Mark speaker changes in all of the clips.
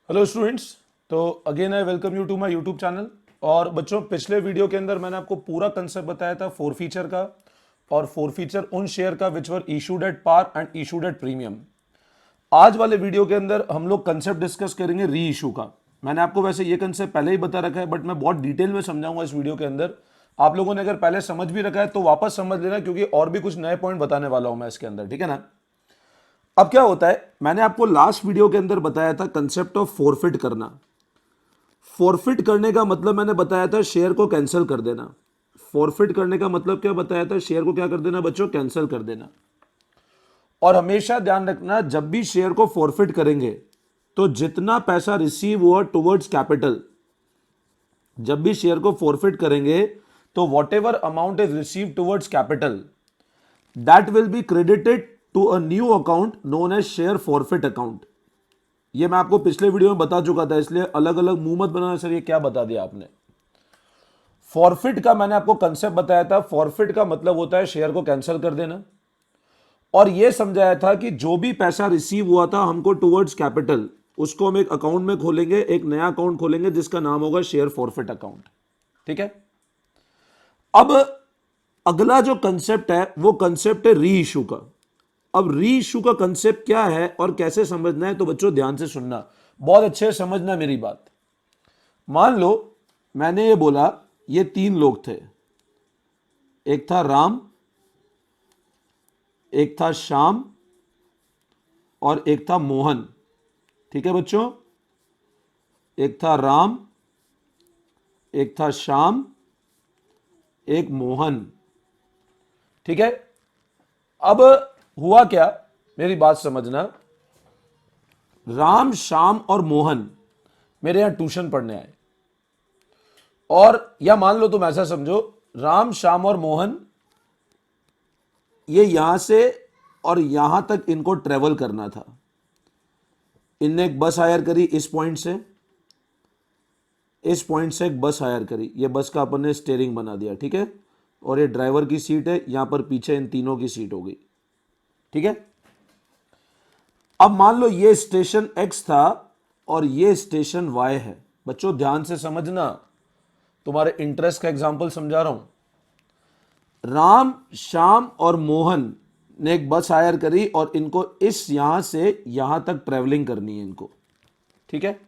Speaker 1: Hello students. तो again I welcome you to my YouTube channel. और बच्चों, पिछले वीडियो के अंदर मैंने आपको पूरा कंसेप्ट बताया था फोर फीचर का, और फोर फीचर उन शेयर का which were issued at par and issued at premium. आज वाले वीडियो के अंदर हम लोग कंसेप्ट डिस्कस करेंगे री इशू का। मैंने आपको वैसे ये कंसेप्ट पहले ही बता रखा है, बट मैं बहुत डिटेल में समझाऊंगा इस वीडियो के अंदर। आप लोगों ने अगर पहले समझ भी रखा है तो वापस समझ लेना, क्योंकि और भी कुछ नए पॉइंट बताने वाला हूं मैं इसके अंदर, ठीक है ना। अब क्या होता है, मैंने आपको लास्ट वीडियो के अंदर बताया था कंसेप्ट ऑफ फोरफिट करना। फॉरफिट करने का मतलब मैंने बताया था शेयर को कैंसिल कर देना। फॉरफिट करने का मतलब क्या बताया था? शेयर को क्या कर देना बच्चों? कैंसिल कर देना। और हमेशा ध्यान रखना, जब भी शेयर को फॉरफिट करेंगे तो जितना पैसा रिसीव हुआ टुवर्ड्स कैपिटल, जब भी शेयर को फॉरफिट करेंगे तो whatever amount is receive towards capital, that will be credited to a new account known as share forfeit account. ये मैं आपको पिछले वीडियो में बता चुका था, इसलिए अलग अलग मुंह मत बनाना सर ये क्या बता दिया आपने। फॉरफिट का मैंने आपको कंसेप्ट बताया था। फॉरफिट का मतलब होता है शेयर को कैंसिल कर देना। और यह समझाया था कि जो भी पैसा रिसीव हुआ था हमको टुवर्ड्स कैपिटल, उसको हम एक अकाउंट में खोलेंगे, एक नया अकाउंट खोलेंगे जिसका नाम होगा शेयर फॉरफिट अकाउंट, ठीक है। अब अगला जो कंसेप्ट है वो कंसेप्ट है री इशू का। अब री इशू का कंसेप्ट क्या है और कैसे समझना है, तो बच्चों ध्यान से सुनना, बहुत अच्छे से समझना मेरी बात। मान लो मैंने ये बोला, ये तीन लोग थे, एक था राम, एक था श्याम और एक था मोहन, ठीक है बच्चों। एक था राम, एक था श्याम, एक मोहन, ठीक है। अब हुआ क्या, मेरी बात समझना। राम, श्याम और मोहन मेरे यहां ट्यूशन पढ़ने आए, और या मान लो तुम ऐसा समझो, राम, श्याम और मोहन ये यहां से और यहां तक इनको ट्रेवल करना था। इनने एक बस हायर करी इस पॉइंट से, इस पॉइंट से एक बस हायर करी, ये बस का अपन ने स्टीयरिंग बना दिया, ठीक है। और ये ड्राइवर की सीट है, यहां पर पीछे इन तीनों की सीट हो गई, ठीक है। अब मान लो ये स्टेशन एक्स था और ये स्टेशन वाई है। बच्चों ध्यान से समझना, तुम्हारे इंटरेस्ट का एग्जाम्पल समझा रहा हूं। राम, श्याम और मोहन ने एक बस हायर करी और इनको इस यहां से यहां तक ट्रेवलिंग करनी है इनको, ठीक है।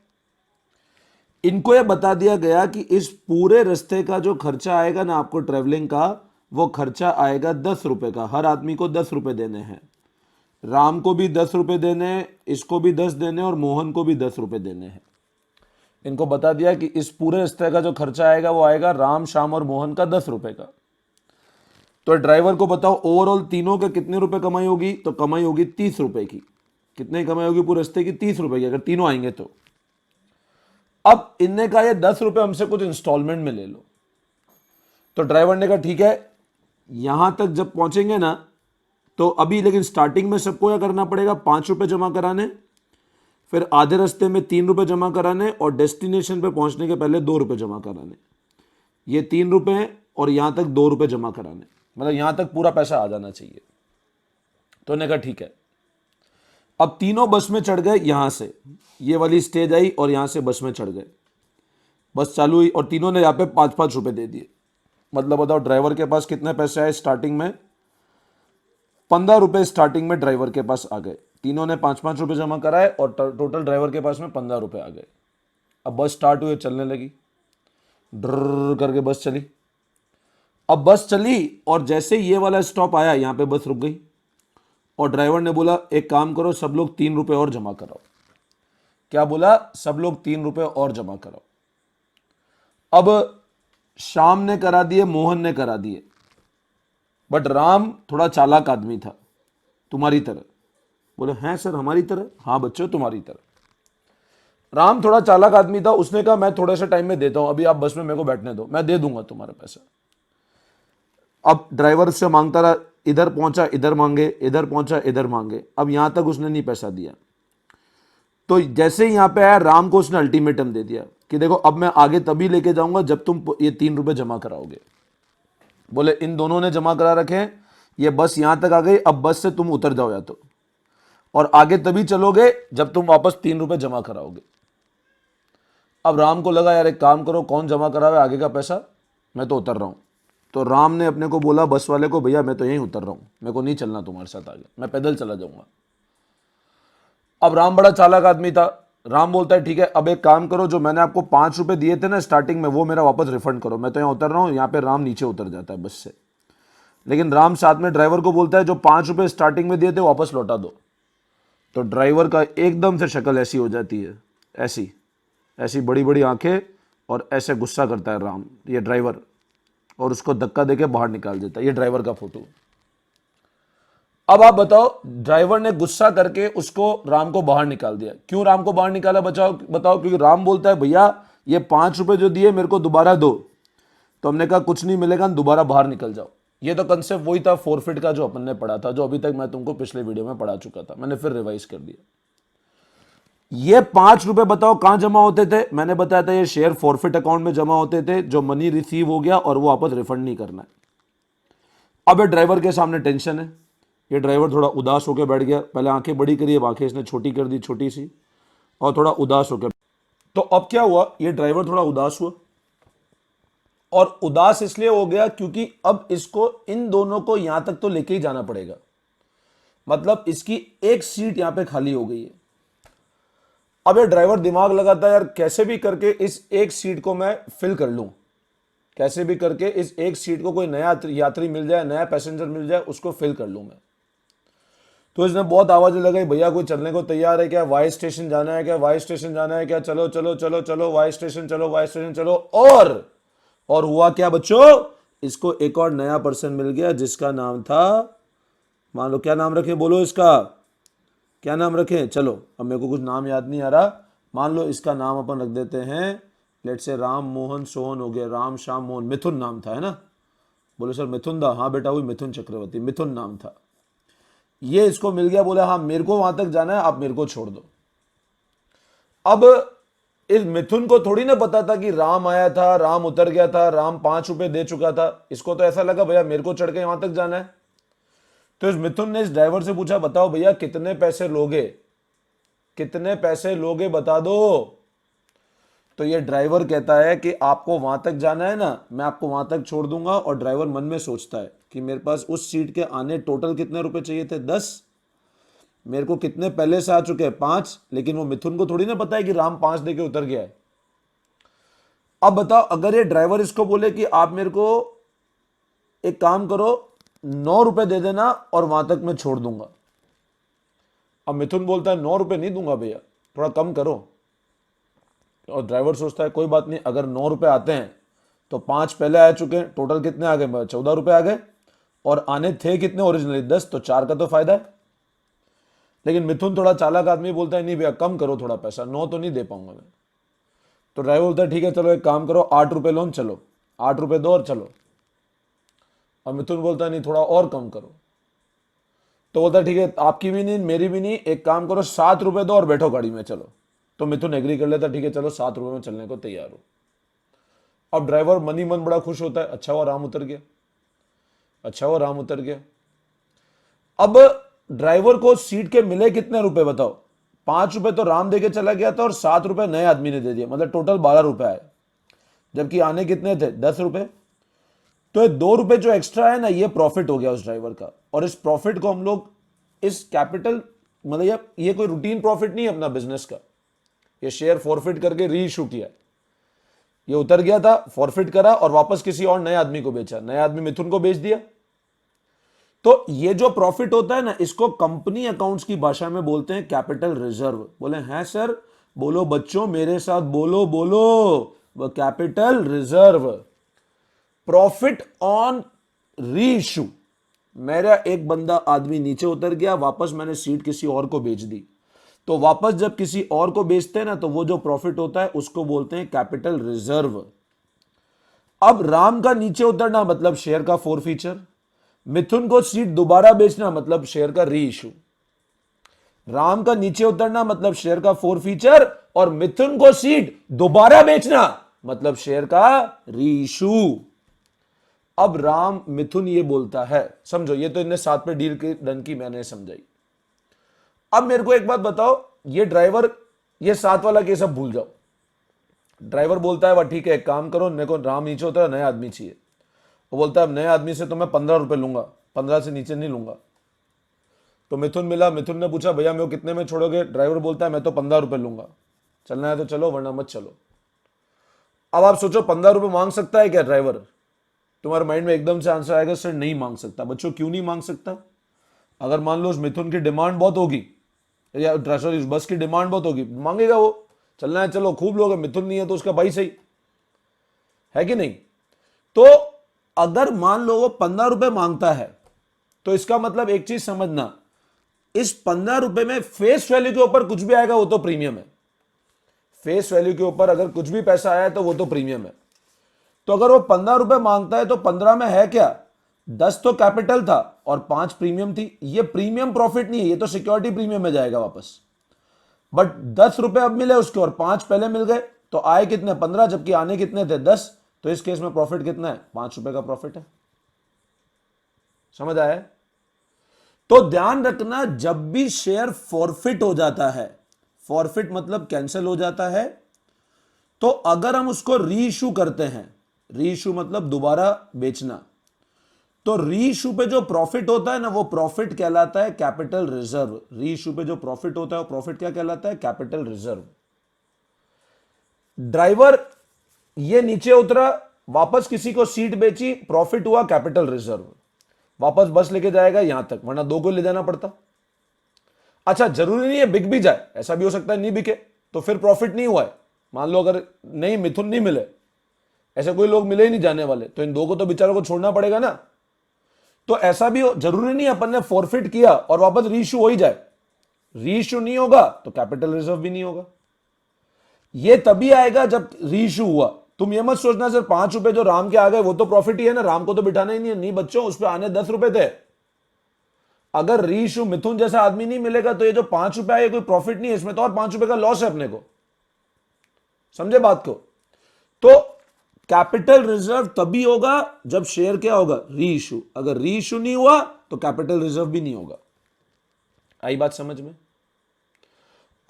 Speaker 1: इनको यह बता दिया गया कि इस पूरे रास्ते का जो खर्चा आएगा ना आपको ट्रेवलिंग का, वो खर्चा आएगा 10 रुपए का। हर आदमी को 10 रुपए देने हैं। राम को भी 10 रुपए देने, इसको भी 10 देने और मोहन को भी 10 रुपए देने हैं। इनको बता दिया कि इस पूरे रास्ते का जो खर्चा आएगा वो आएगा राम, श्याम और मोहन का 10 रुपए का। तो ड्राइवर को बताओ ओवरऑल तीनों के कितने रुपए कमाई होगी, तो कमाई होगी 30 रुपए की। कितने कमाई होगी पूरे रास्ते की? 30 रुपए की, अगर तीनों आएंगे तो। अब इनने कहा ये 10 रुपए हमसे कुछ इंस्टॉलमेंट में ले लो। तो ड्राइवर ने कहा ठीक है, यहां तक जब पहुंचेंगे ना तो अभी, लेकिन स्टार्टिंग में सबको क्या करना पड़ेगा? 5 रुपए जमा कराने, फिर आधे रास्ते में 3 रुपए जमा कराने और डेस्टिनेशन पे पहुंचने के पहले 2 रुपए जमा कराने। ये 3 रुपए और यहां तक 2 रुपए जमा कराने, मतलब यहां तक पूरा पैसा आ जाना चाहिए। तो उन्होंने कहा ठीक है। अब तीनों बस में चढ़ गए, यहां से ये वाली स्टेज आई और यहां से बस में चढ़ गए। बस चालू हुई और तीनों ने यहाँ पे 5-5 रुपए दे दिए। मतलब बताओ ड्राइवर के पास कितने पैसे आए स्टार्टिंग में? 15 रुपए स्टार्टिंग में ड्राइवर के पास आ गए। तीनों ने 5-5 रुपए जमा कराए और टोटल ड्राइवर के पास में 15 रुपए आ गए। अब बस स्टार्ट हुई, चलने लगी, ड्र करके बस चली। अब बस चली और जैसे ये वाला स्टॉप आया, यहां पे बस रुक गई और ड्राइवर ने बोला एक काम करो, सब लोग 3 रुपए और जमा कराओ। क्या बोला? सब लोग 3 रुपए और जमा कराओ। अब श्याम ने करा दिए, मोहन ने करा दिए, बट राम थोड़ा चालाक आदमी था, तुम्हारी तरह। बोले हैं सर हमारी तरह? हाँ बच्चों तुम्हारी तरह। राम थोड़ा चालाक आदमी था, उसने कहा मैं थोड़े से टाइम में देता हूं, अभी आप बस में मेरे को बैठने दो, मैं दे दूंगा तुम्हारा पैसा। अब ड्राइवर से मांगता रहा, इधर पहुंचा इधर मांगे, इधर पहुंचा इधर मांगे, अब यहां तक उसने नहीं पैसा दिया। तो जैसे ही यहां पे आया, राम को उसने अल्टीमेटम दे दिया कि देखो अब मैं आगे तभी लेके जाऊंगा जब तुम ये 3 रुपए जमा कराओगे। बोले इन दोनों ने जमा करा रखे हैं, ये बस यहां तक आ गई, अब बस से तुम उतर जाओ या तो, और आगे तभी चलोगे जब तुम वापस 3 रुपए जमा कराओगे। अब राम को लगा यार एक काम करो, कौन जमा करा हुआ है आगे का पैसा, मैं तो उतर रहा हूं। तो राम ने अपने को बोला बस वाले को, भैया मैं तो यहीं उतर रहा हूं, मेरे को नहीं चलना तुम्हारे साथ आगे, मैं पैदल चला जाऊंगा। अब राम बड़ा चालाक आदमी था। राम बोलता है ठीक है, अब एक काम करो, जो मैंने आपको 5 रुपए दिए थे ना स्टार्टिंग में, वो मेरा वापस रिफंड करो, मैं तो यहाँ उतर रहा हूँ। यहाँ पे राम नीचे उतर जाता है बस से। लेकिन राम साथ में ड्राइवर को बोलता है जो 5 रुपए स्टार्टिंग में दिए थे वापस लौटा दो। तो ड्राइवर का एकदम से शक्ल ऐसी हो जाती है, ऐसी ऐसी बड़ी बड़ी आंखें, और ऐसे गुस्सा करता है राम, ये ड्राइवर, और उसको धक्का देके बाहर निकाल देता है। ये ड्राइवर का फोटो। अब आप बताओ, ड्राइवर ने गुस्सा करके उसको, राम को बाहर निकाल दिया। क्यों राम को बाहर निकाला बताओ? क्योंकि राम बोलता है भैया ये 5 रुपए जो दिए मेरे को दोबारा दो। तो हमने कहा कुछ नहीं मिलेगा, दोबारा बाहर निकल जाओ। ये तो कंसेप्ट वही था फोरफिट का जो अपन ने पढ़ा था, जो अभी तक मैं तुमको पिछले वीडियो में पढ़ा चुका था, मैंने फिर रिवाइज कर दिया। ये 5 रुपए बताओ कहां जमा होते थे? मैंने बताया था ये शेयर फॉरफिट अकाउंट में जमा होते थे, जो मनी रिसीव हो गया और वो वापस रिफंड नहीं करना है। अब ये ड्राइवर के सामने टेंशन है, ये ड्राइवर थोड़ा उदास होकर बैठ गया। पहले आंखें बड़ी करी, अब आंखें इसने छोटी कर दी, छोटी सी, और थोड़ा उदास होकर। तो अब क्या हुआ, ये ड्राइवर थोड़ा उदास हुआ, और उदास इसलिए हो गया क्योंकि अब इसको इन दोनों को यहां तक तो लेके ही जाना पड़ेगा। मतलब इसकी एक सीट यहां पे खाली हो गई है। अब ये ड्राइवर दिमाग लगाता है यार कैसे भी करके इस एक सीट को मैं फिल कर लूं, कैसे भी करके इस एक सीट को कोई नया यात्री मिल जाए, नया पैसेंजर मिल जाए, उसको फिल कर लूं मैं। तो इसने बहुत आवाजें लगाई, भैया कोई चलने को तैयार है क्या? वाई स्टेशन जाना है क्या? वाई स्टेशन जाना है क्या? चलो चलो चलो चलो वाई स्टेशन चलो, वाई स्टेशन चलो। और हुआ क्या बच्चों, इसको एक और नया पर्सन मिल गया जिसका नाम था, मान लो क्या नाम रखे, बोलो इसका क्या नाम रखें? चलो अब मेरे को कुछ नाम याद नहीं आ रहा, मान लो इसका नाम अपन रख देते हैं, लेट से राम मोहन सोहन हो गया, राम श्याम मोहन, मिथुन नाम था, है ना? बोले सर मिथुन दा? हाँ बेटा वही मिथुन चक्रवर्ती, मिथुन नाम था। ये इसको मिल गया, बोले हाँ मेरे को वहां तक जाना है, आप मेरे को छोड़ दो। अब इस मिथुन को थोड़ी ना पता था कि राम आया था, राम उतर गया था, राम 5 रुपए दे चुका था। इसको तो ऐसा लगा भैया मेरे को चढ़ के वहां तक जाना है। तो इस मिथुन ने इस ड्राइवर से पूछा बताओ भैया कितने पैसे लोगे, कितने पैसे लोगे बता दो। तो ये ड्राइवर कहता है कि आपको वहां तक जाना है ना, मैं आपको वहां तक छोड़ दूंगा। और ड्राइवर मन में सोचता है कि मेरे पास उस सीट के आने टोटल कितने रुपए चाहिए थे? 10। मेरे को कितने पहले से आ चुके हैं? 5। लेकिन वो मिथुन को थोड़ी ना पता है कि राम 5 देके उतर गया है। अब बताओ अगर ये ड्राइवर इसको बोले कि आप मेरे को एक काम करो, 9 रुपए दे देना और वहां तक मैं छोड़ दूंगा। अब मिथुन बोलता है 9 रुपए नहीं दूंगा भैया, थोड़ा कम करो। और ड्राइवर सोचता है कोई बात नहीं, अगर 9 रुपए आते हैं तो 5 पहले आ चुके हैं, टोटल कितने आ गए? 14 रुपए आ गए। और आने थे कितने ओरिजिनली? 10, तो 4 का तो फायदा है। लेकिन मिथुन थोड़ा चालाक आदमी बोलता है नहीं भैया कम करो थोड़ा पैसा, 9 तो नहीं दे पाऊंगा मैं। तो ड्राइवर बोलता है ठीक है चलो एक काम करो, 8 रुपए लोन, चलो 8 रुपए दो और चलो। और मिथुन बोलता है नहीं थोड़ा और कम करो। तो बोलता है ठीक है आपकी भी नहीं मेरी भी नहीं, एक काम करो 7 रुपए दो और बैठो गाड़ी में चलो। तो मिथुन एग्री कर लेता, ठीक है चलो 7 रुपए में चलने को तैयार हो। अब ड्राइवर मन ही मन बड़ा खुश होता है, अच्छा हुआ राम उतर गया, अच्छा हुआ राम उतर गया। अब ड्राइवर को सीट के मिले कितने रुपए बताओ? 5 रुपए तो राम देके चला गया था और 7 रुपए नए आदमी ने दे दिया, मतलब टोटल 12 रुपए आए। जबकि आने कितने थे? 10 रुपए। तो ये 2 रुपए जो एक्स्ट्रा है ना, ये प्रॉफिट हो गया उस ड्राइवर का। और इस प्रॉफिट को हम लोग इस कैपिटल, मतलब ये कोई रूटीन प्रॉफिट नहीं है अपना बिजनेस का, ये शेयर फॉरफिट करके री इशू किया। ये उतर गया था, फॉरफिट करा और वापस किसी और नए आदमी को बेचा, नए आदमी मिथुन को बेच दिया। तो ये जो प्रॉफिट होता है ना, इसको कंपनी अकाउंट्स की भाषा में बोलते हैं कैपिटल रिजर्व। बोले हैं सर? बोलो बच्चों मेरे साथ, बोलो बोलो, वो कैपिटल रिजर्व। प्रॉफिट ऑन री इशू, मेरा एक बंदा आदमी नीचे उतर गया, वापस मैंने सीट किसी और को बेच दी। तो वापस जब किसी और को बेचते हैं ना, तो वो जो प्रॉफिट होता है उसको बोलते हैं कैपिटल रिजर्व। अब राम का नीचे उतरना मतलब शेयर का फोर फीचर, मिथुन को सीट दोबारा बेचना मतलब शेयर का री इशू। राम का नीचे उतरना मतलब शेयर का फोर फीचर, और मिथुन को सीट दोबारा बेचना मतलब शेयर का री इशू। अब राम मिथुन ये बोलता है, समझो ये तो इन्हें साथ पे डील की डन की मैंने समझाई। अब मेरे को एक बात बताओ, ये ड्राइवर, ये 7 वाला केस अब भूल जाओ, ड्राइवर बोलता है वह ठीक है, एक काम करो, मेरे को राम नीचे उतरा, नया आदमी चाहिए। वो बोलता है अब नए आदमी से तो मैं 15 रुपए लूंगा, 15 से नीचे नहीं लूंगा। तो मिथुन मिला, मिथुन ने पूछा भैया मेरे को कितने में छोड़ोगे? ड्राइवर बोलता है मैं तो 15 रुपए लूंगा, चलना है तो चलो वरना मत चलो। अब आप सोचो 15 रुपए मांग सकता है क्या ड्राइवर? तुम्हारे माइंड में एकदम से आंसर आएगा सर नहीं मांग सकता। बच्चों क्यों नहीं मांग सकता? अगर मान लो उस मिथुन की डिमांड बहुत होगी, या सॉरी उस बस की डिमांड बहुत होगी, मांगेगा वो, चलना है चलो, खूब लोग है, मिथुन नहीं है तो उसका भाई सही है कि नहीं? तो अगर मान लो वो 15 रुपए मांगता है, तो इसका मतलब एक चीज समझना, इस 15 रुपए में फेस वैल्यू के ऊपर कुछ भी आएगा वो तो प्रीमियम है। फेस वैल्यू के ऊपर अगर कुछ भी पैसा आया तो वो तो प्रीमियम है। तो अगर वो 15 रुपए मांगता है तो 15 में है क्या? 10 तो कैपिटल था और 5 प्रीमियम थी। ये प्रीमियम प्रॉफिट नहीं है, ये तो सिक्योरिटी प्रीमियम में जाएगा वापस। बट 10 रुपए अब मिले उसके और 5 पहले मिल गए, तो आए कितने? 15, जबकि आने कितने थे? 10। तो इस केस में प्रॉफिट कितना है? 5 रुपए का प्रॉफिट है। समझ आया? तो ध्यान रखना, जब भी शेयर फॉरफिट हो जाता है, फॉरफिट मतलब कैंसिल हो जाता है, तो अगर हम उसको री इशू करते हैं, री इशू मतलब दोबारा बेचना, तो री इशू पे जो प्रॉफिट होता है ना, वो प्रॉफिट कहलाता है कैपिटल रिजर्व। री इशू पे जो प्रॉफिट होता है वो प्रॉफिट क्या कहलाता है? Capital reserve. ड्राइवर ये नीचे उतरा, वापस किसी को सीट बेची, प्रॉफिट हुआ कैपिटल रिजर्व, वापस बस लेके जाएगा यहां तक, वरना 2 को ले जाना पड़ता। अच्छा जरूरी नहीं है बिक भी जाए, ऐसा भी हो सकता है नहीं बिके तो फिर प्रॉफिट नहीं हुआ है। मान लो अगर नहीं, मिथुन नहीं मिले, ऐसे कोई लोग मिले ही नहीं जाने वाले, तो इन 2 को तो बेचारों को छोड़ना पड़ेगा ना। तो ऐसा भी जरूरी नहीं अपन ने फॉरफिट किया और वापस रीइश्यू हो ही जाए। रीइश्यू नहीं होगा तो कैपिटल रिजर्व भी नहीं होगा। ये तभी आएगा जब रीइश्यू हुआ। तुम ये मत सोचना सर 5 रुपए जो राम के आ गए वो तो प्रॉफिट ही है ना, राम को तो बिठाना ही नहीं है। नहीं बच्चों, उस पर आने 10 रुपए थे। अगर रीइश्यू मिथुन जैसा आदमी नहीं मिलेगा तो ये जो 5 रुपए आए कोई प्रॉफिट नहीं है, इसमें तो और 5 रुपए का लॉस है अपने को। समझे बात को? तो कैपिटल रिजर्व तभी होगा जब शेयर क्या होगा? री इशू। अगर री इशू नहीं हुआ तो कैपिटल रिजर्व भी नहीं होगा। आई बात समझ में?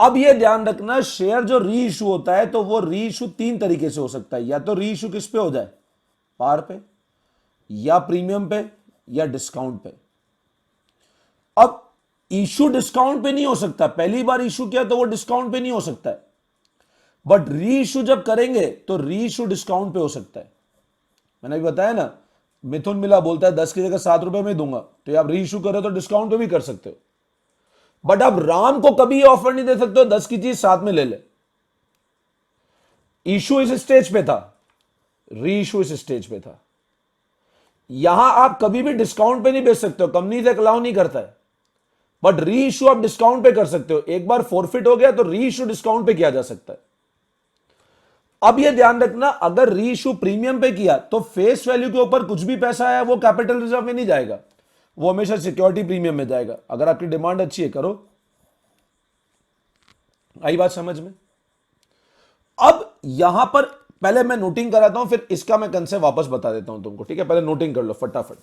Speaker 1: अब यह ध्यान रखना, शेयर जो री इशू होता है तो वो री इशू 3 तरीके से हो सकता है। या तो री इशू किस पे हो जाए? पार पे, या प्रीमियम पे, या डिस्काउंट पे। अब इशू डिस्काउंट पे नहीं हो सकता, पहली बार इशू किया तो वो डिस्काउंट पे नहीं हो सकता है। बट री इशू जब करेंगे तो री इशू डिस्काउंट पे हो सकता है। मैंने अभी बताया ना, मिथुन मिला, बोलता है 10 की जगह 7 रुपए में दूंगा, तो आप री इशू करो तो डिस्काउंट पे भी कर सकते हो। बट आप राम को कभी ऑफर नहीं दे सकते हो 10 की चीज 7 में ले ले। इशू इस स्टेज पे था, री इशू इस स्टेज पे था। यहां आप कभी भी डिस्काउंट पे नहीं बेच सकते हो, कंपनी से अलाउ नहीं करता है। बट री इशू आप डिस्काउंट पे कर सकते हो। एक बार फॉरफिट हो गया तो री इशू डिस्काउंट पे किया जा सकता है। अब यह ध्यान रखना, अगर री इशू प्रीमियम पे किया तो फेस वैल्यू के ऊपर कुछ भी पैसा आया वो कैपिटल रिजर्व में नहीं जाएगा, वो हमेशा सिक्योरिटी प्रीमियम में जाएगा। अगर आपकी डिमांड अच्छी है करो। आई बात समझ में? अब यहां पर पहले मैं नोटिंग कराता हूं, फिर इसका मैं कंसेप्ट वापस बता देता हूं तुमको, ठीक है? पहले नोटिंग कर लो फटाफट।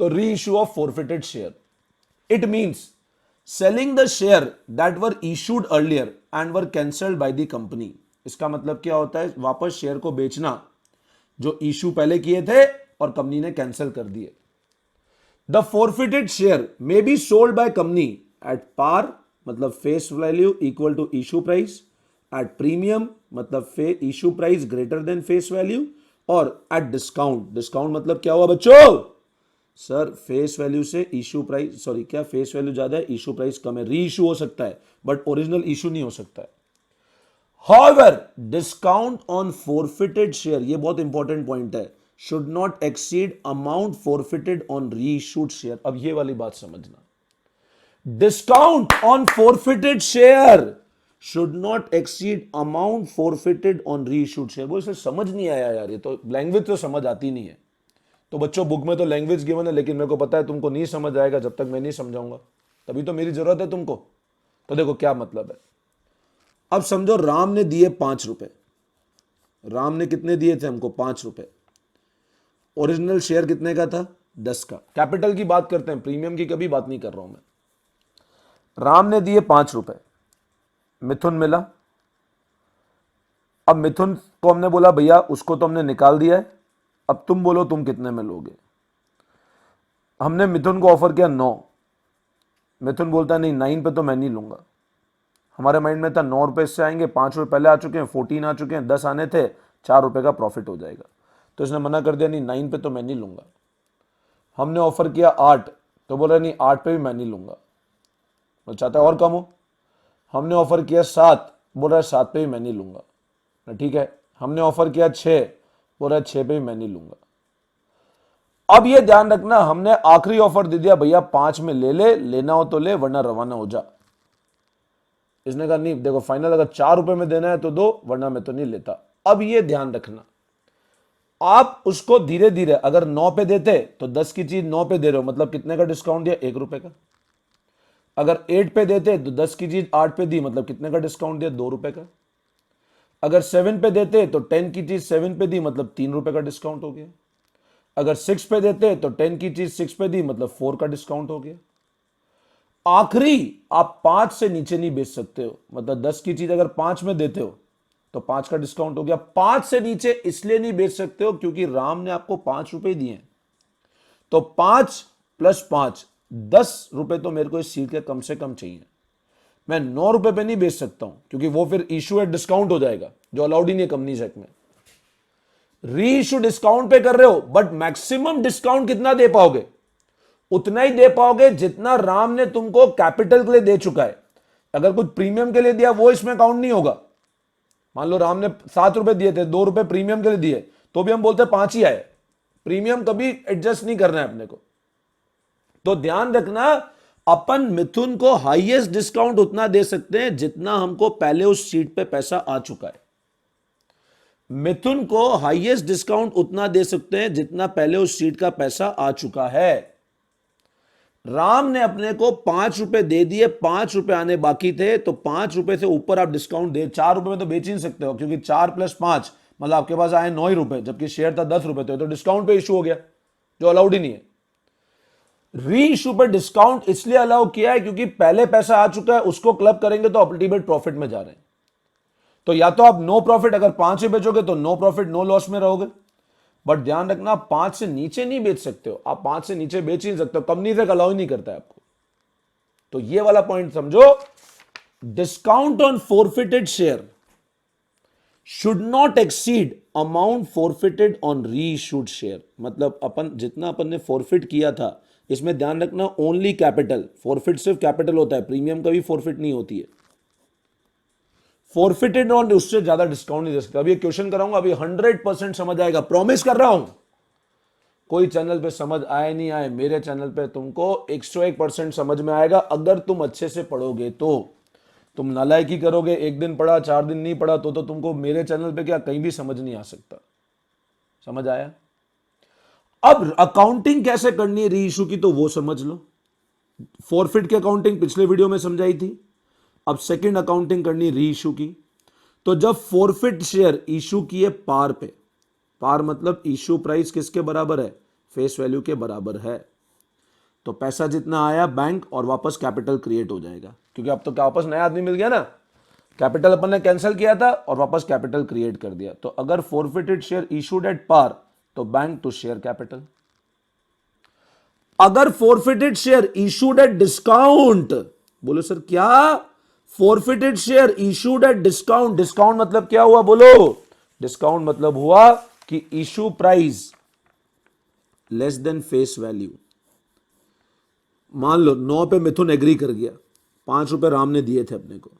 Speaker 1: तो री issue of forfeited share, it means selling the share that were issued earlier and were cancelled by the company. इसका मतलब क्या होता है? वापस शेयर को बेचना जो इशू पहले किए थे और कंपनी ने कैंसिल कर दिए। The forfeited share may be sold by company at par, मतलब face value equal to issue price, at premium मतलब issue price greater than face value, और एट डिस्काउंट। डिस्काउंट मतलब क्या हुआ बच्चों? सर फेस वैल्यू से इशू प्राइस, सॉरी क्या face value ज्यादा है, इशू प्राइस कम है। री इशू हो सकता है बट ओरिजिनल इशू नहीं हो सकता है। However, discount on forfeited share, ये बहुत इंपॉर्टेंट पॉइंट है, should not exceed amount forfeited on reissued share। अब ये वाली बात समझना, discount on forfeited share should not exceed amount forfeited on reissued share। वो इसे समझ नहीं आया यार, ये तो लैंग्वेज तो समझ आती नहीं है। तो बच्चों बुक में तो लैंग्वेज गिवन है, लेकिन मेरे को पता है तुमको नहीं समझ आएगा जब तक मैं नहीं समझाऊंगा, तभी तो मेरी जरूरत है तुमको। तो देखो क्या मतलब है। अब समझो राम ने दिए 5 रुपए, राम ने कितने दिए थे हमको? 5 रुपए। ओरिजिनल शेयर कितने का था? 10 का। कैपिटल की बात करते हैं, प्रीमियम की कभी बात नहीं कर रहा हूं मैं। राम ने दिए 5 रुपए, मिथुन मिला, अब मिथुन को हमने बोला भैया उसको तो हमने निकाल दिया है, अब तुम बोलो तुम कितने में लोगे। हमने मिथुन को ऑफर किया 9, मिथुन बोलता है नहीं 9 पे तो मैं नहीं लूंगा। हमारे माइंड में था 9 रुपए इससे आएंगे, 5 रुपए पहले आ चुके हैं, 14 आ चुके हैं, 10 आने थे, 4 रुपए का प्रॉफिट हो जाएगा। तो इसने मना कर दिया नहीं 9 पे तो मैं नहीं लूंगा। हमने ऑफर किया 8, तो बोल रहा नहीं 8 पे भी मैं नहीं लूंगा, वो चाहता है और कम हो। हमने ऑफर किया 7, बोल रहा है 7 पे भी मैं नहीं लूंगा। ठीक है, हमने ऑफर किया 6, बोल रहा है 6 पे भी मैं नहीं लूंगा। अब ये ध्यान रखना, हमने आखिरी ऑफर दे दिया भैया 5 में ले ले, लेना हो तो ले वरना रवाना हो जा। इसने कहा नहीं देखो फाइनल अगर 4 रुपए में देना है तो दो, वरना मैं तो नहीं लेता। अब ये ध्यान रखना, आप उसको धीरे धीरे अगर 9 पे देते तो 10 की चीज 9 पे दे रहे हो, मतलब कितने का डिस्काउंट दिया, 1 रुपए का। अगर 8 पे देते तो 10 की चीज 8 पे दी, मतलब कितने का डिस्काउंट दिया, 2 रुपए का। अगर 7 पे देते तो 10 की चीज 7 पे दी, मतलब 3 रुपए का डिस्काउंट हो गया। अगर 6 पे देते तो 10 की चीज 6 पे दी, मतलब 4 का डिस्काउंट हो गया। आखिरी आप 5 से नीचे नहीं बेच सकते हो, मतलब 10 की चीज अगर 5 में देते हो तो 5 का डिस्काउंट हो गया। 5 से नीचे इसलिए नहीं बेच सकते हो क्योंकि राम ने आपको 5 रुपए दिए हैं, तो 5 + 5 10 रुपए तो मेरे को इस सीट के कम से कम चाहिए। मैं 9 रुपए पे नहीं बेच सकता हूं क्योंकि वो फिर इशू एट डिस्काउंट हो जाएगा, जो अलाउड ही नहीं है कंपनी सेट में। री इशू डिस्काउंट पे कर रहे हो, बट मैक्सिमम डिस्काउंट कितना दे पाओगे, उतना ही दे पाओगे जितना राम ने तुमको कैपिटल के लिए दे चुका है। अगर कुछ प्रीमियम के लिए दिया वो इसमें काउंट नहीं होगा। मान लो राम ने 7 रुपए दिए थे, 2 रुपए प्रीमियम के लिए दिए, तो भी हम बोलते 5 ही आए। प्रीमियम कभी एडजस्ट नहीं करना है अपने को। तो ध्यान रखना, अपन मिथुन को हाईएस्ट डिस्काउंट उतना दे सकते हैं जितना हमको पहले उस सीट पे पैसा आ चुका है। मिथुन को हाईएस्ट डिस्काउंट उतना दे सकते हैं जितना पहले उस सीट का पैसा आ चुका है। राम ने अपने को 5 रुपए दे दिए, 5 रुपए आने बाकी थे, तो 5 रुपए से ऊपर आप डिस्काउंट दे, 4 रुपए में तो बेच ही नहीं सकते हो क्योंकि 4 + 5 मतलब आपके पास आए 9 ही रुपए, जबकि शेयर था 10 रुपए, तो डिस्काउंट पे इशू हो गया जो अलाउड ही नहीं है। री इशू पर डिस्काउंट इसलिए अलाउ किया है क्योंकि पहले पैसा आ चुका है, उसको क्लब करेंगे तो अल्टीमेट प्रॉफिट में जा रहे हैं। तो या तो आप नो प्रॉफिट, अगर 5 में बेचोगे तो नो प्रॉफिट नो लॉस में रहोगे, बट ध्यान रखना 5 से नीचे नहीं बेच सकते हो। आप 5 से नीचे बेच ही नहीं सकते हो, कंपनी से अलाउ ही नहीं करता है आपको। तो ये वाला पॉइंट समझो, discount on forfeited share should not exceed amount forfeited on री इशूड शेयर। मतलब अपन जितना अपन ने फोरफिट किया था, इसमें ध्यान रखना ओनली कैपिटल, फोरफिट सिर्फ कैपिटल होता है, प्रीमियम का भी फोरफिट नहीं होती है। फोरफिटेड ऑन उससे ज्यादा डिस्काउंट नहीं दे सकता। अभी क्वेश्चन कराऊंगा, अभी 100% समझ आएगा, प्रॉमिस कर रहा हूं। कोई चैनल पे समझ आए नहीं आए, मेरे चैनल पे तुमको 101% समझ में आएगा अगर तुम अच्छे से पढ़ोगे तो। तुम नालायकी करोगे, एक दिन पढ़ा 4 दिन नहीं पढ़ा, तो तुमको मेरे चैनल पे क्या कहीं भी समझ नहीं आ सकता। समझ आया? अब अकाउंटिंग कैसे करनी है री इशू की, तो वो समझ लो। फॉरफिट की अकाउंटिंग पिछले वीडियो में समझाई थी। अब सेकंड अकाउंटिंग करनी री इशू की। तो जब फॉरफिट शेयर इशू किए पार पे, पार मतलब इशू प्राइस किसके बराबर है, फेस वैल्यू के बराबर है, तो पैसा जितना आया बैंक और वापस कैपिटल क्रिएट हो जाएगा, क्योंकि अब तो क्या वापस नया आदमी मिल गया ना। कैपिटल अपन ने कैंसिल किया था और वापस कैपिटल क्रिएट कर दिया। तो अगर forfeited share issued at par तो बैंक टू शेयर कैपिटल। अगर forfeited share issued at discount, बोलो सर क्या, forfeited share issued at discount, discount मतलब क्या हुआ बोलो, डिस्काउंट मतलब हुआ कि issue price less than face value. मान लो 9 पे मिथुन एग्री कर गया, 5 रुपए राम ने दिए थे अपने को,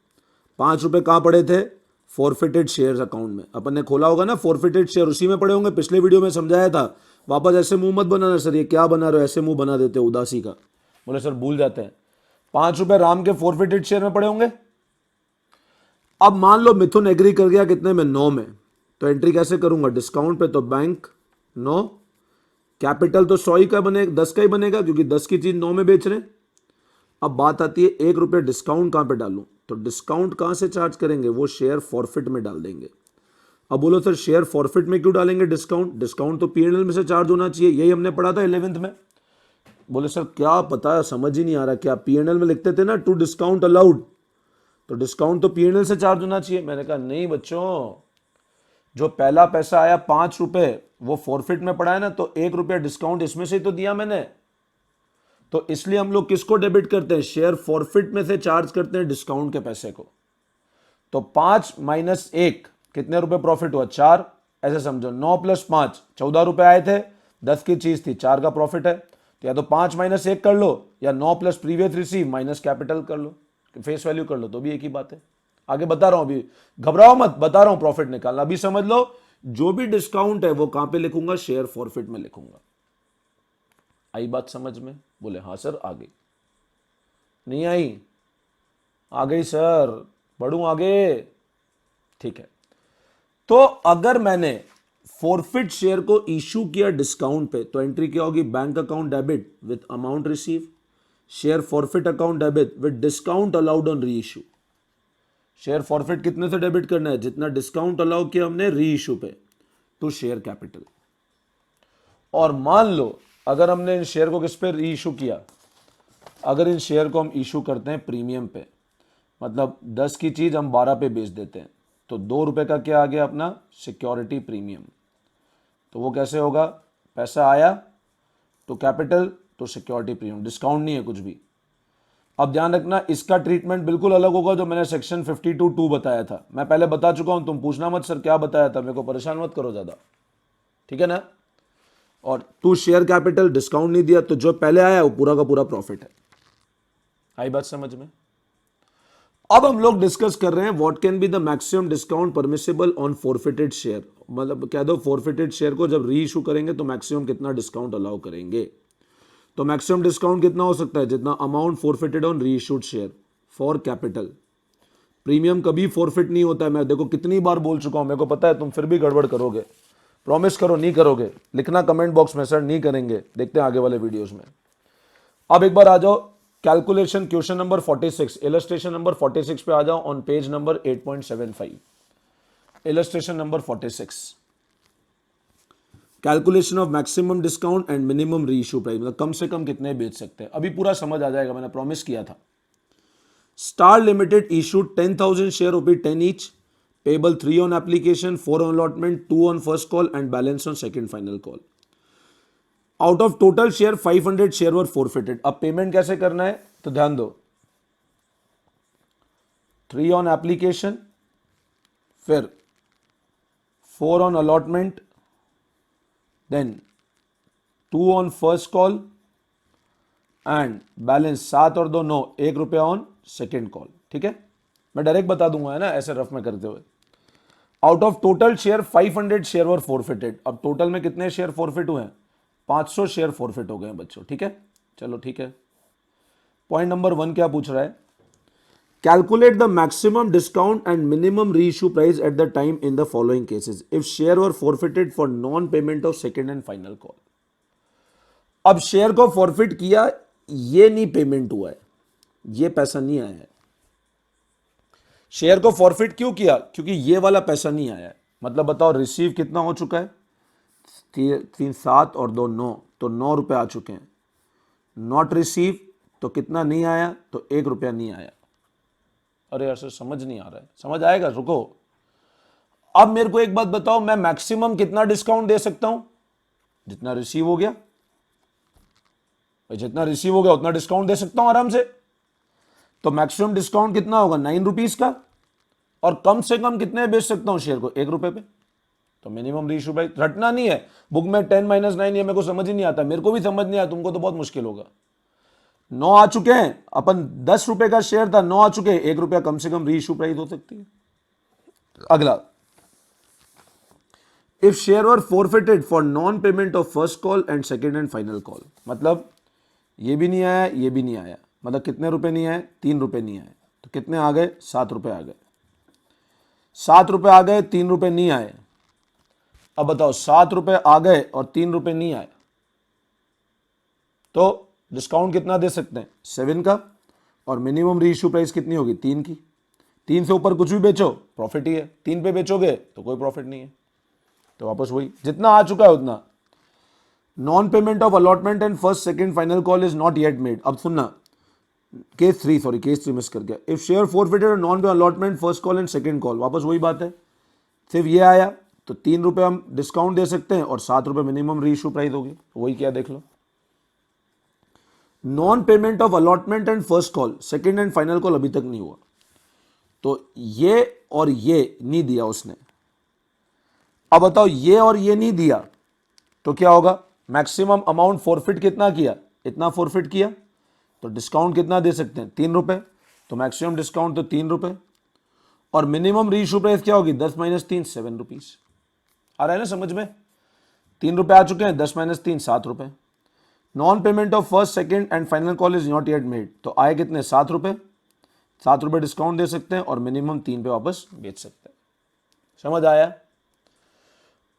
Speaker 1: 5 रुपए कहां पड़े थे, फॉरफिटेड शेयर्स अकाउंट में। अपन ने खोला होगा ना फॉरफिटेड शेयर, उसी में पड़े होंगे, पिछले वीडियो में समझाया था। वापस ऐसे मुंह मत बनाना सर, ये क्या बना रहे हो, ऐसे मुंह बना देते हो उदासी का। बोले सर भूल जाते हैं। 5 रुपए राम के फॉरफिटेड शेयर में पड़े होंगे। अब मान लो मिथुन एग्री कर गया कितने में, 9 में, तो एंट्री कैसे करूंगा, डिस्काउंट पे, तो बैंक 9, कैपिटल तो 100 ही का बनेगा, 10 का ही बनेगा क्योंकि 10 की चीज 9 में बेच रहे हैं। अब बात आती है 1 रुपये डिस्काउंट कहां पे डालूं, तो डिस्काउंट कहां से चार्ज करेंगे, वो शेयर फॉरफिट में डाल देंगे। अब बोलो सर शेयर फॉरफिट में क्यों डालेंगे डिस्काउंट, डिस्काउंट तो पीएनएल में से चार्ज होना चाहिए, यही हमने पढ़ा था 11th में। बोले सर क्या पता, समझ ही नहीं आ रहा, क्या पीएनएल में लिखते थे ना टू डिस्काउंट अलाउड, तो डिस्काउंट तो पीएनएल से चार्ज होना चाहिए। मैंने कहा नहीं बच्चों, जो पहला पैसा आया 5 रुपए वो फॉरफिट में पड़ा है ना, तो 1 रुपया डिस्काउंट इसमें से ही तो दिया मैंने, तो इसलिए हम लोग किसको डेबिट करते हैं, शेयर फॉरफिट में से चार्ज करते हैं डिस्काउंट के पैसे को। तो 5 माइनस 1 कितने रुपए प्रॉफिट हुआ, 4। ऐसे समझो 9 प्लस 5 14 रुपए आए थे, 10 की चीज थी, 4 का प्रॉफिट है। तो या तो 5 माइनस 1 कर लो या 9 plus previous receive minus capital कर लो, फेस वैल्यू कर लो, तो भी एक ही बात है। आगे बता रहा हूं, अभी घबराओ मत, बता रहा हूं प्रॉफिट निकालना। अभी समझ लो, जो भी डिस्काउंट है वो कहां पे लिखूंगा, शेयर फॉरफिट में लिखूंगा। आई बात समझ में? बोले हाँ सर आ गई। नहीं आई? आ गई सर, बढ़ूं आगे? ठीक है। तो अगर मैंने फॉरफिट शेयर को इशू किया डिस्काउंट पे, तो एंट्री क्या होगी, bank account debit with amount receive, share forfeit account debit with discount allowed on री इशू। शेयर फॉरफिट कितने से डेबिट करना है, जितना डिस्काउंट अलाउ किया हमने री इशू पे, टू शेयर कैपिटल। और मान लो अगर हमने इन शेयर को किस पे री इशू किया, अगर इन शेयर को हम इशू करते हैं प्रीमियम पे, मतलब 10 की चीज हम 12 पे बेच देते हैं, तो 2 रुपए का क्या आ गया अपना, सिक्योरिटी प्रीमियम। तो वो कैसे होगा, पैसा आया तो कैपिटल तो सिक्योरिटी प्रीमियम, डिस्काउंट नहीं है कुछ भी। अब ध्यान रखना, इसका ट्रीटमेंट बिल्कुल अलग होगा जो मैंने सेक्शन 52(2) बताया था। मैं पहले बता चुका हूं, तुम पूछना मत सर क्या बताया था, मेरे को परेशान मत करो ज्यादा, ठीक है ना। और टू शेयर कैपिटल, डिस्काउंट नहीं दिया, तो जो पहले आया वो पूरा का पूरा प्रॉफिट है। आई बात समझ में? अब हम लोग डिस्कस कर रहे हैं what can be the maximum discount permissible on forfeited share. मतलब कह दो फॉरफिटेड शेयर को जब री इशू करेंगे तो मैक्सिमम कितना डिस्काउंट अलाउ करेंगे। तो मैक्सिमम डिस्काउंट कितना हो सकता है, जितना अमाउंट फॉरफिटेड ऑन री issued share for capital. Premium कभी फॉरफिट नहीं होता है, मैं देखो कितनी बार बोल चुका हूं, मेरे को पता है तुम फिर भी गड़बड़ करोगे। प्रॉमिस करो नहीं करोगे, लिखना कमेंट बॉक्स में सर नहीं करेंगे, देखते हैं आगे वाले वीडियोस में। अब एक बार आ जाओ calculation question number 46, illustration number 46 पे आ जाओ, on page number 8.75। Illustration number 46, calculation of maximum discount and minimum reissue price, मतलब कम से कम कितने बेच सकते हैं। अभी पूरा समझ आ जाएगा, मैंने प्रॉमिस किया था। Star limited issued 10,000 share ₹10 each, payable 3 on application, 4 on allotment, 2 on first call and balance on second final call. Out of total share 500 share were forfeited. अब पेमेंट कैसे करना है, तो ध्यान दो, 3 ऑन एप्लीकेशन, फिर 4 on allotment, then 2 on first call and balance 7 और 2 9, 1 रुपया ऑन सेकेंड कॉल। ठीक है, मैं डायरेक्ट बता दूंगा है ना, ऐसे रफ में करते हुए। Out of total share 500 share were forfeited. अब टोटल में कितने शेयर फॉरफिट हुए हैं, 500 शेयर फॉरफिट हो गए हैं बच्चों। ठीक है, चलो ठीक है। पॉइंट नंबर 1 क्या पूछ रहा है, calculate the maximum discount and minimum reissue price at the time in the following cases if share were forfeited for non payment of second and final call. अब शेयर को forfeit किया, ये नहीं payment हुआ है, ये पैसा नहीं आया है। शेयर को फॉरफिट क्यों किया, क्योंकि ये वाला पैसा नहीं आया है। मतलब बताओ रिसीव कितना हो चुका है, 3 7 और 2 9, तो 9 रुपए आ चुके हैं। नॉट रिसीव तो कितना नहीं आया, तो 1 रुपया नहीं आया। अरे यार सर समझ नहीं आ रहा है, समझ आएगा, रुको। अब मेरे को एक बात बताओ, मैं मैक्सिमम कितना डिस्काउंट दे सकता हूं, जितना रिसीव हो गया। जितना रिसीव हो गया उतना डिस्काउंट दे सकता हूं आराम से। तो मैक्सिमम डिस्काउंट कितना होगा, 9 रुपीज का। और कम से कम कितने बेच सकता हूं शेयर को, 1 रुपए पे। तो मिनिमम रीइशू प्राइस रटना नहीं है, बुक में 10 - 9 ये मेरे को समझ ही नहीं आता, मेरे को भी समझ नहीं आया, तुमको तो बहुत मुश्किल होगा। 9 आ चुके हैं, अपन 10 रुपए का शेयर था, 9 आ चुके हैं, 1 रुपया कम से कम रीइशू प्राइस हो सकती है। अगला, if share were forfeited for non payment of first call and second and final call. मतलब ये भी नहीं आया, ये भी नहीं आया, मतलब कितने रुपए नहीं आए, 3 रुपए नहीं आए। तो कितने आ गए, 7 रुपए आ गए। 7 रुपए आ गए, 3 रुपए नहीं आए। अब बताओ 7 रुपए आ गए और 3 रुपए नहीं आए, तो डिस्काउंट कितना दे सकते हैं, 7 का। और मिनिमम रीइशू प्राइस कितनी होगी, 3 की। 3 से ऊपर कुछ भी बेचो प्रॉफिट ही है, 3 पे बेचोगे तो कोई प्रॉफिट नहीं है। तो वापस वही, जितना आ चुका है उतना। Non payment of allotment and first second final call is not yet made. अब सुनना, केस 3 मिस कर गया। इफ शेयर फॉरफिटेड नॉन पे allotment first call and second call, वापस वही बात है, सिर्फ ये आया तो 3 रुपये हम डिस्काउंट दे सकते हैं और 7 रुपये मिनिमम री इशू प्राइस होगी। वही क्या देख लो, non payment of allotment and first call, second and final call अभी तक नहीं हुआ, तो ये और ये नहीं दिया उसने। अब बताओ ये और ये नहीं दिया तो क्या होगा, मैक्सिमम अमाउंट फॉरफिट कितना किया, इतना फॉरफिट किया, तो डिस्काउंट कितना दे सकते हैं 3 रुपये, तो मैक्सिमम डिस्काउंट तो 3 रुपये, और मिनिमम री इशू प्राइस क्या होगी 10 माइनस 3 7 रुपीज। आ रहा है ना समझ में, 3 रुपये आ चुके हैं, 10 माइनस 3 7 रुपये। Non payment of first second and final call is not yet made, तो आए कितने 7 रुपये, 7 रुपये डिस्काउंट दे सकते हैं और मिनिमम 3 पे वापस बेच सकते हैं। समझ आया।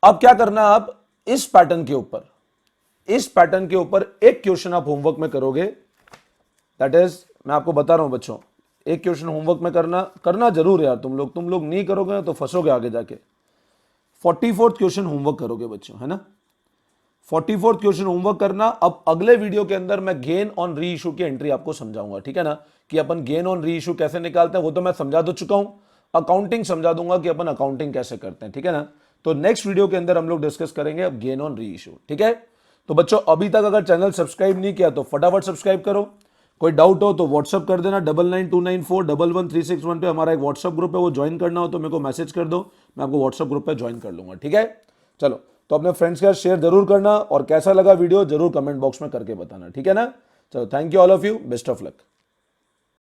Speaker 1: अब क्या करना है, आप इस पैटर्न के ऊपर एक क्वेश्चन आप होमवर्क में करोगे, दैट इज मैं आपको बता रहा हूं बच्चों, एक क्वेश्चन होमवर्क में करना जरूर यार, तुम लोग नहीं करोगे तो फंसोगे आगे जाके। 44th क्वेश्चन होमवर्क करोगे बच्चों, है ना, 44th क्वेश्चन होमवर्क करना। अब अगले वीडियो के अंदर मैं गेन ऑन री इशू की एंट्री आपको समझाऊंगा, ठीक है ना, कि अपन गेन ऑन री इशू कैसे निकालते हैं, वो तो मैं समझा दो चुका हूं, अकाउंटिंग समझा दूंगा कि अपन अकाउंटिंग कैसे करते हैं, ठीक है ना। तो नेक्स्ट वीडियो के अंदर हम लोग डिस्कस करेंगे अब गेन ऑन री इशू, ठीक है। तो बच्चों अभी तक अगर चैनल सब्सक्राइब नहीं किया तो फटाफट सब्सक्राइब करो, कोई डाउट हो तो व्हाट्सअप कर देना 9929411361 पे, हमारा एक व्हाट्सअप ग्रुप है, वो ज्वाइन करना हो तो मेरे को मैसेज कर दो, मैं आपको व्हाट्सअप ग्रुप पे ज्वाइन कर लूंगा, ठीक है। चलो, तो अपने फ्रेंड्स के साथ शेयर जरूर करना और कैसा लगा वीडियो जरूर कमेंट बॉक्स में करके बताना, ठीक है ना। चलो, thank you all of you, best of luck.